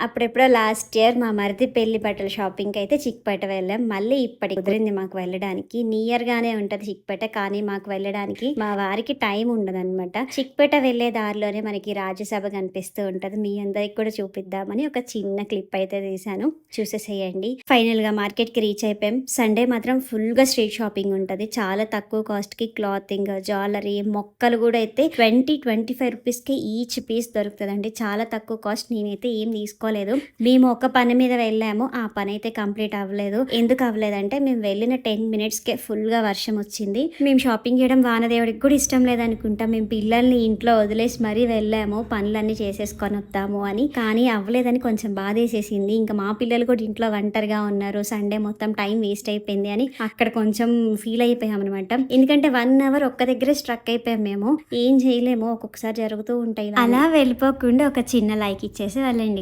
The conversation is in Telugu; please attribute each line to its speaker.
Speaker 1: అప్పుడెప్పుడో లాస్ట్ ఇయర్ మా మరిది పెళ్లి బట్టల షాపింగ్‌కి అయితే చిక్పేట వెళ్ళాం. మళ్ళీ ఇప్పటికి కుదిరింది మాకు వెళ్ళడానికి. నియర్‌గానే ఉంటది చిక్పేట. కానీ మాకు వెళ్ళడానికి మా వారికి టైం ఉండదనమాట. చిక్పేట వెళ్ళే దారిలోనే మనకి రాజ్యసభ కనిపిస్తూ ఉంటది. మీ అందరికి కూడా చూపిద్దామని ఒక చిన్న క్లిప్ అయితే తీశాను. చూసేసేయండి. ఫైనల్‌గా మార్కెట్‌కి రీచ్ అయిపోయాం. సండే మాత్రం ఫుల్‌గా స్ట్రీట్ షాపింగ్ ఉంటది. చాలా తక్కువ కాస్ట్‌కి క్లాతింగ్, జ్యువెలరీ, మొక్కలు కూడా అయితే 25 రూపీస్‌కి ఈచ్ పీస్ దొరుకుతదండి. చాలా తక్కువ కాస్ట్. నేనైతే ఏం తీసుకోలేదు. మేము ఒక పని మీద వెళ్ళాము. ఆ పని అయితే కంప్లీట్ అవ్వలేదు. ఎందుకు అవ్వలేదంటే మేము వెళ్ళిన 10 మినిట్స్‌కే ఫుల్‌గా వర్షం వచ్చింది. మేము షాపింగ్ చేయడం వానదేవుడికి కూడా ఇష్టం లేదనుకుంటా. మేము పిల్లల్ని ఇంట్లో వదిలేసి మరీ వెళ్ళాము. పనులన్నీ చేసేసుకొని వద్దాము అని. కానీ అవ్వలేదని కొంచెం బాధేసేసింది. ఇంకా మా పిల్లలు కూడా ఇంట్లో ఒంటరిగా ఉన్నారు. సండే మొత్తం టైం వేస్ట్ అయిపోయింది అని అక్కడ కొంచెం ఫీల్ అయిపోయాం అనమాట. ఎందుకంటే 1 అవర్ ఒక్క దగ్గరే స్ట్రక్ అయిపోయాం మేము. ఏం చేయలేము. ఒక్కొక్కసారి జరుగుతూ ఉంటాయి. అలా వెళ్ళిపోకుండా ఒక చిన్న లైక్ ఇచ్చేసి వెళ్ళండి.